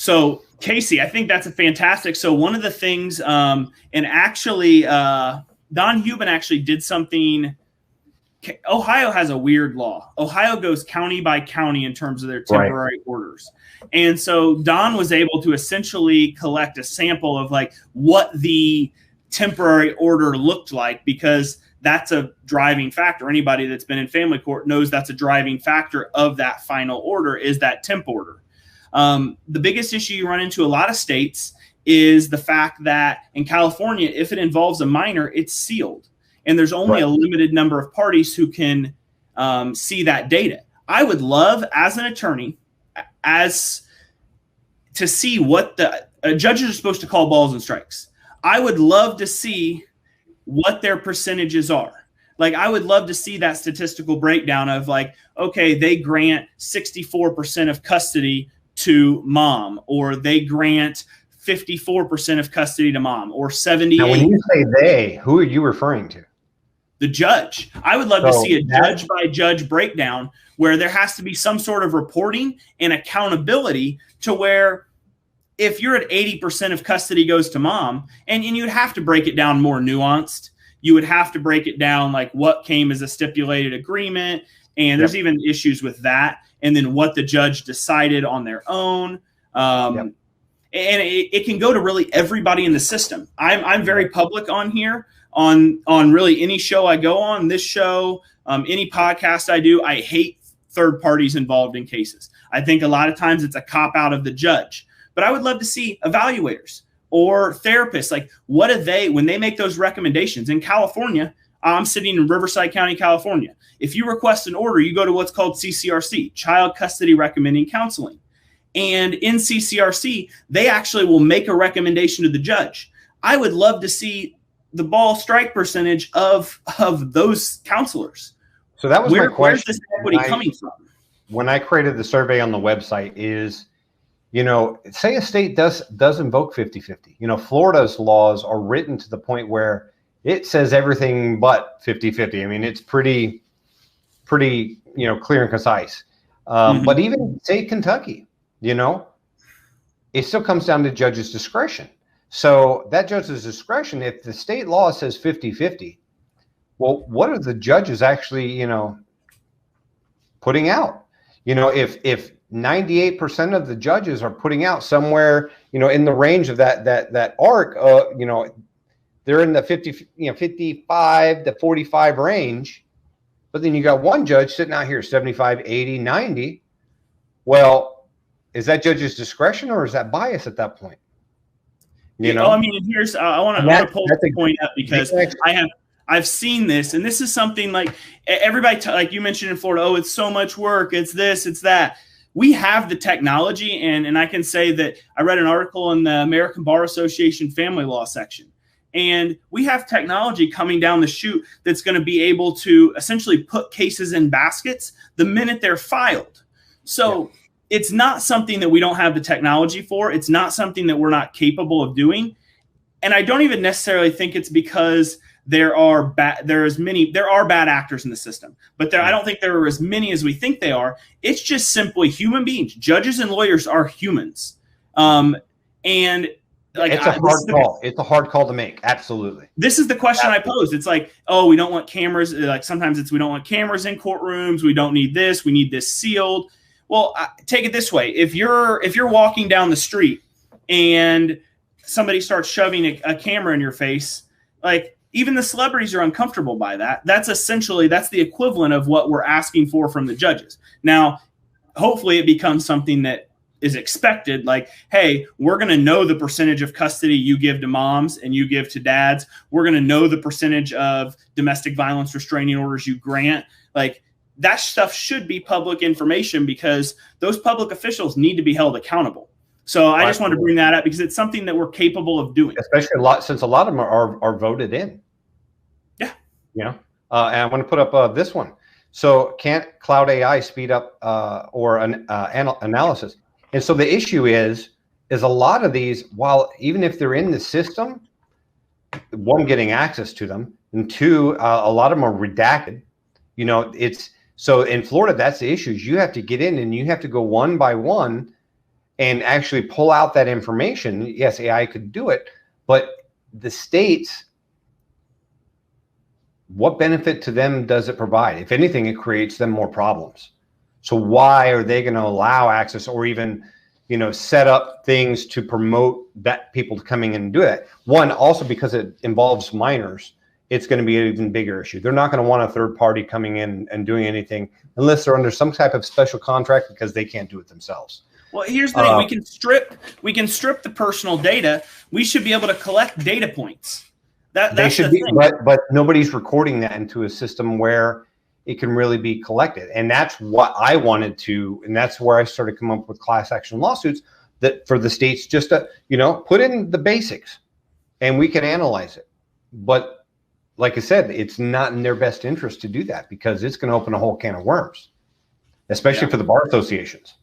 So Casey, I think that's a fantastic. So one of the things, and actually, Don Hubin actually did something. Ohio has a weird law. Ohio goes county by county in terms of their temporary orders. And so Don was able to essentially collect a sample of like what the temporary order looked like, because that's a driving factor. Anybody that's been in family court knows that's a driving factor of that final order is that temp order. The biggest issue you run into a lot of states is the fact that in California, if it involves a minor, it's sealed. And there's only a limited number of parties who can see that data. I would love, as an attorney, to see what the judges are supposed to call balls and strikes. I would love to see what their percentages are. Like, I would love to see that statistical breakdown of like, okay, they grant 64% of custody to mom, or they grant 54% of custody to mom, or 78%. Now, when you say they, who are you referring to? The judge. I would love to see a judge by judge breakdown where there has to be some sort of reporting and accountability to where if you're at 80% of custody goes to mom, and you'd have to break it down more nuanced. You would have to break it down like what came as a stipulated agreement. And there's even issues with that. And then what the judge decided on their own. And it can go to really everybody in the system. I'm very public on here. On really any show I go on, this show, any podcast I do, I hate third parties involved in cases. I think a lot of times it's a cop out of the judge. But I would love to see evaluators or therapists. Like, what do they, when they make those recommendations? In California, I'm sitting in Riverside County, California. If you request an order, you go to what's called CCRC, Child Custody Recommending Counseling. And in CCRC, they actually will make a recommendation to the judge. I would love to see the ball strike percentage of those counselors. So that was my question. Where's this equity coming from? When I created the survey on the website is, say a state does invoke 50-50. Florida's laws are written to the point where it says everything but 50-50. I mean, it's pretty, clear and concise. But even say Kentucky, it still comes down to judge's discretion. So that judge's discretion, if the state law says 50-50, well, what are the judges actually, putting out? If 98% of the judges are putting out somewhere, in the range of that arc, they're in the 55 to 45 range, but then you got one judge sitting out here 75, 80, 90. Well, is that judge's discretion or is that bias at that point? I mean, here's I want to pull the point up because I've seen this, and this is something like everybody, like you mentioned in Florida, oh, it's so much work, it's this, it's that. We have the technology, and I can say that I read an article in the American Bar Association family law section, and we have technology coming down the chute that's going to be able to essentially put cases in baskets the minute they're filed. So it's not something that we don't have the technology for. It's not something that we're not capable of doing. And I don't even necessarily think it's because there are bad actors in the system, but I don't think there are as many as we think they are. It's just simply human beings. Judges and lawyers are humans. And like, it's a hard call. It's a hard call to make. Absolutely. This is the question I posed. It's like, oh, we don't want cameras. Like sometimes we don't want cameras in courtrooms. We don't need this. We need this sealed. Well, take it this way. If you're walking down the street and somebody starts shoving a camera in your face, like even the celebrities are uncomfortable by that. That's the equivalent of what we're asking for from the judges. Now, hopefully it becomes something that is expected. Like, hey, we're going to know the percentage of custody you give to moms and you give to dads. We're going to know the percentage of domestic violence restraining orders you grant. Like, that stuff should be public information because those public officials need to be held accountable. So I just wanted to bring that up because it's something that we're capable of doing. Especially since a lot of them are voted in. Yeah. And I want to put up this one. So can't cloud AI speed up or an analysis? And so the issue is a lot of these, while even if they're in the system, one, getting access to them, and two, a lot of them are redacted. So in Florida, that's the issue. You have to get in and you have to go one by one. and actually pull out that information. Yes, AI could do it, but the states, what benefit to them does it provide? If anything, it creates them more problems. So why are they going to allow access, or even, set up things to promote that people coming in and do it? One, also because it involves minors, it's going to be an even bigger issue. They're not going to want a third party coming in and doing anything unless they're under some type of special contract, because they can't do it themselves. Well, here's the thing: we can strip the personal data. We should be able to collect data points. They should be, but nobody's recording that into a system where it can really be collected. And that's what I wanted to, and that's where I started coming up with class action lawsuits, that for the states just to, put in the basics and we can analyze it. But like I said, it's not in their best interest to do that, because it's going to open a whole can of worms, especially for the bar associations.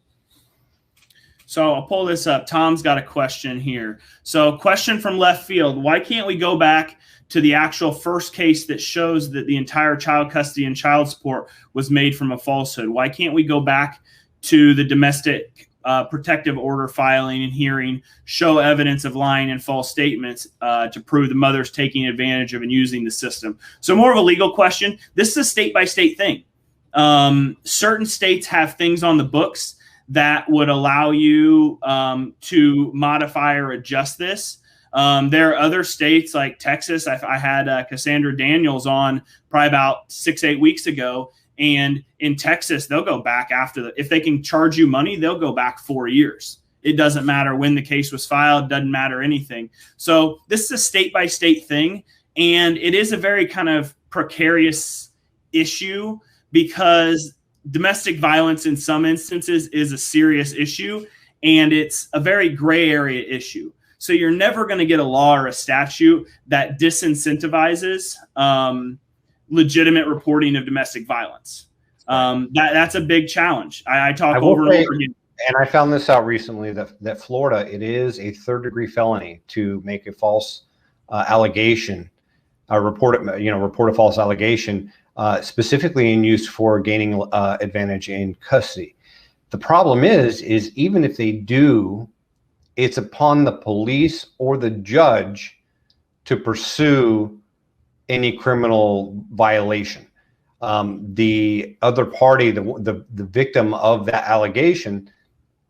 So I'll pull this up. Tom's got a question here. So question from left field: why can't we go back to the actual first case that shows that the entire child custody and child support was made from a falsehood? Why can't we go back to the domestic protective order filing and hearing, show evidence of lying and false statements to prove the mother's taking advantage of and using the system? So more of a legal question. This is a state-by-state thing. Certain states have things on the books that would allow you to modify or adjust this. There are other states like Texas. I had Cassandra Daniels on probably about 6-8 weeks ago. And in Texas, they'll go back if they can charge you money, they'll go back 4 years. It doesn't matter when the case was filed, doesn't matter anything. So this is a state-by-state thing. And it is a very kind of precarious issue, because domestic violence in some instances is a serious issue, and it's a very gray area issue. So you're never going to get a law or a statute that disincentivizes legitimate reporting of domestic violence. That's a big challenge. I talk over and over again. And I found this out recently that Florida, it is a third-degree felony to make a false allegation, report a false allegation, specifically in use for gaining advantage in custody. The problem is even if they do, it's upon the police or the judge to pursue any criminal violation. The other party, the victim of that allegation,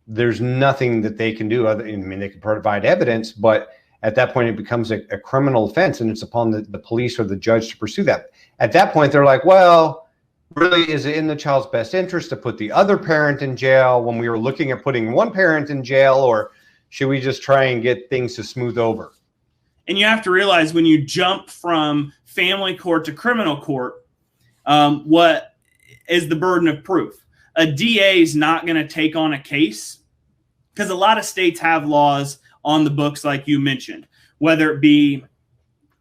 there's nothing that they can do. They can provide evidence, but at that point it becomes a criminal offense, and it's upon the police or the judge to pursue that. At that point, they're like, well, really, is it in the child's best interest to put the other parent in jail when we were looking at putting one parent in jail, or should we just try and get things to smooth over? And you have to realize, when you jump from family court to criminal court, what is the burden of proof? A DA is not going to take on a case, because a lot of states have laws on the books, like you mentioned, whether it be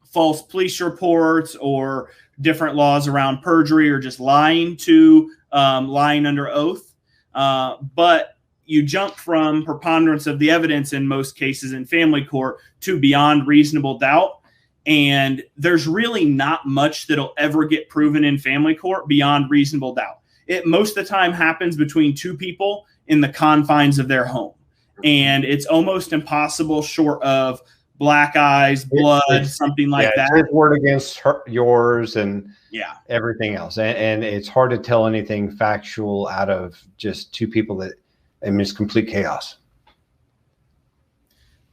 false police reports or different laws around perjury, or just lying under oath. But you jump from preponderance of the evidence in most cases in family court to beyond reasonable doubt. And there's really not much that'll ever get proven in family court beyond reasonable doubt. It most of the time happens between two people in the confines of their home. And it's almost impossible, short of black eyes, blood, something like that. It's his word against yours, and everything else. And it's hard to tell anything factual out of just two people it's complete chaos.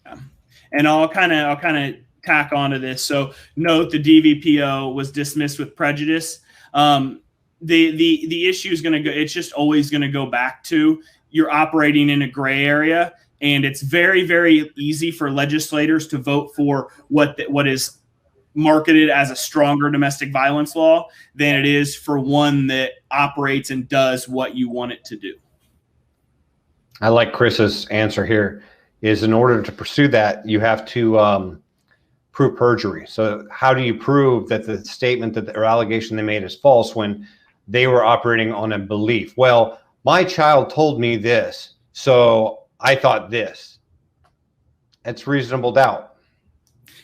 Yeah. And I'll kind of tack onto this. So note, the DVPO was dismissed with prejudice. The issue is going to go, it's just always going to go back to, you're operating in a gray area, and it's very, very easy for legislators to vote for what is marketed as a stronger domestic violence law than it is for one that operates and does what you want it to do. I like Chris's answer here, is in order to pursue that, you have to prove perjury. So how do you prove that the statement or allegation they made is false when they were operating on a belief? Well, my child told me this, so I thought this. That's reasonable doubt.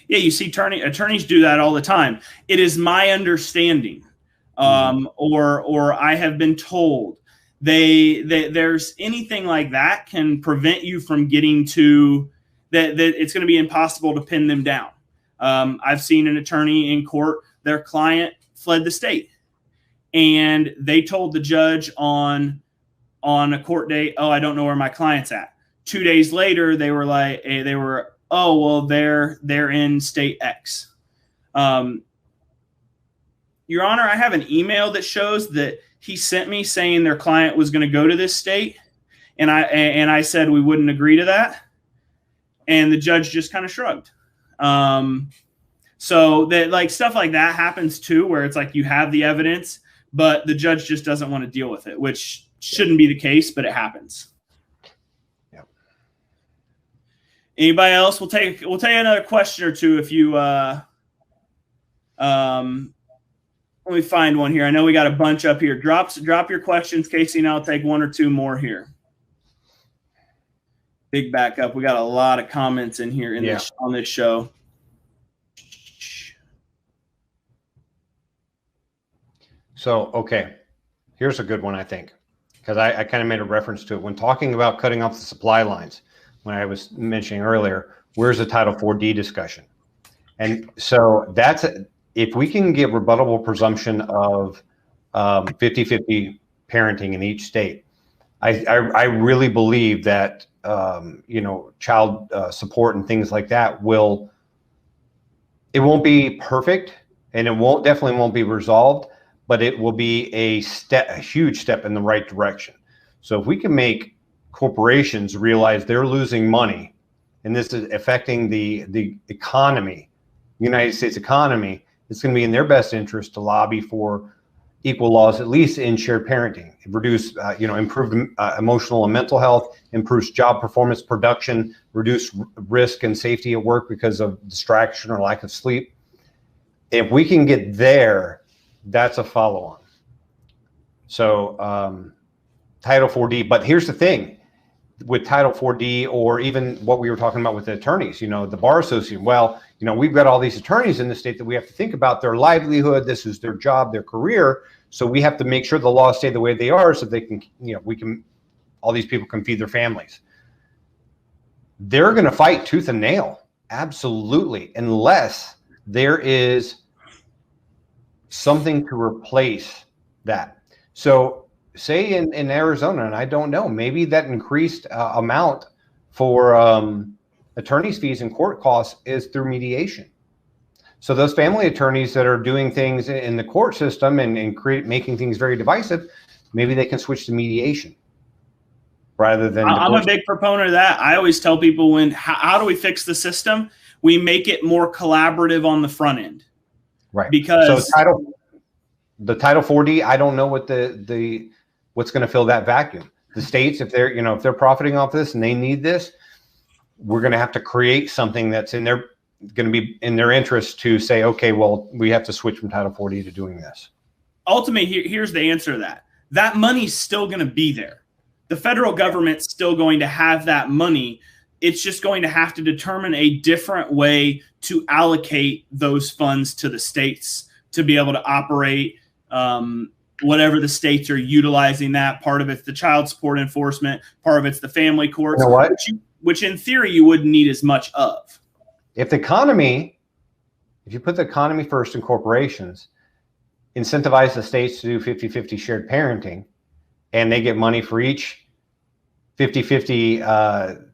Yeah, you see attorneys do that all the time. It is my understanding, or I have been told. there's anything like that can prevent you from getting to that it's going to be impossible to pin them down. I've seen an attorney in court, their client fled the state, and they told the judge on a court date, oh, I don't know where my client's at. 2 days later, they were like, oh, well, they're in state X. Your Honor, I have an email that shows that he sent me saying their client was going to go to this state, and I said we wouldn't agree to that, and the judge just kind of shrugged. So that, like, stuff like that happens too, where it's like you have the evidence, but the judge just doesn't want to deal with it, which shouldn't be the case, but it happens. Yep. Anybody else? We'll take another question or two if you let me find one here. I know we got a bunch up here. Drop your questions, Casey, and I'll take one or two more here. Big backup. We got a lot of comments in here on this show. So, okay, here's a good one, I think, because I kind of made a reference to it. When talking about cutting off the supply lines, when I was mentioning earlier, where's the Title 4D discussion? And so if we can get rebuttable presumption of 50-50 parenting in each state, I really believe that, child support and things like that it won't be perfect, and it definitely won't be resolved, but it will be a huge step in the right direction. So if we can make corporations realize they're losing money, and this is affecting the economy, United States economy, it's going to be in their best interest to lobby for equal laws, at least in shared parenting, reduce, improved emotional and mental health, improves job performance, production, reduce risk and safety at work because of distraction or lack of sleep. If we can get there, that's a follow-on. So Title 4D, but here's the thing with Title 4D, or even what we were talking about with the attorneys, the Bar Association. Well, we've got all these attorneys in the state that we have to think about their livelihood. This is their job, their career. So we have to make sure the laws stay the way they are so they can, all these people can feed their families. They're going to fight tooth and nail. Absolutely. Unless there is something to replace that. So say in Arizona, and I don't know, maybe that increased amount for attorney's fees and court costs is through mediation. So those family attorneys that are doing things in the court system and making things very divisive, maybe they can switch to mediation rather than. I'm a big proponent of that. I always tell people how do we fix the system? We make it more collaborative on the front end. Right. Because the Title 4D, I don't know what what's going to fill that vacuum. The states, if they're profiting off this and they need this, we're going to have to create something that's going to be in their interest to say, okay, well, we have to switch from Title 4D to doing this. Ultimately, here's the answer to that. That money's still going to be there. The federal government's still going to have that money. It's just going to have to determine a different way to allocate those funds to the states to be able to operate whatever the states are utilizing that. Part of it's the child support enforcement. Part of it's the family courts, which in theory you wouldn't need as much of. If you put the economy first in corporations, incentivize the states to do 50-50 shared parenting, and they get money for each 50-50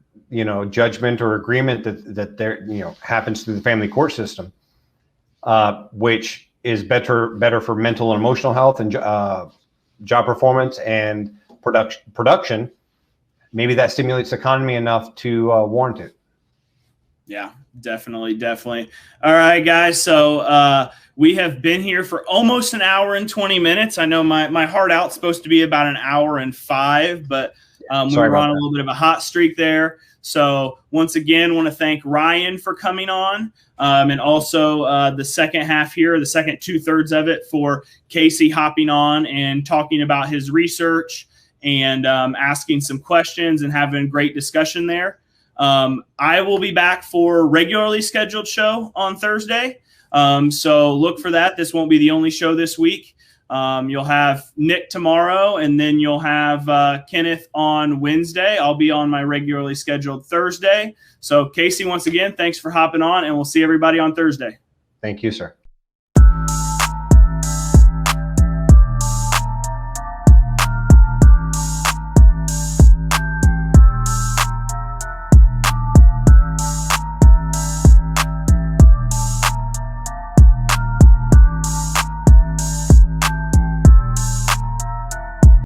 judgment or agreement that there happens through the family court system, which is better for mental and emotional health and job performance and production. Maybe that stimulates the economy enough to warrant it. Yeah, definitely. All right, guys. So we have been here for almost an hour and 20 minutes. I know my heart out's supposed to be about an hour and 5, but we were on a little bit of a hot streak there. So once again, want to thank Ryan for coming on, and also the second half here, the second 2/3 of it, for Casey hopping on and talking about his research and asking some questions and having a great discussion there. I will be back for a regularly scheduled show on Thursday. So look for that. This won't be the only show this week. You'll have Nick tomorrow, and then you'll have Kenneth on Wednesday. I'll be on my regularly scheduled Thursday. So, Casey, once again, thanks for hopping on, and we'll see everybody on Thursday. Thank you, sir.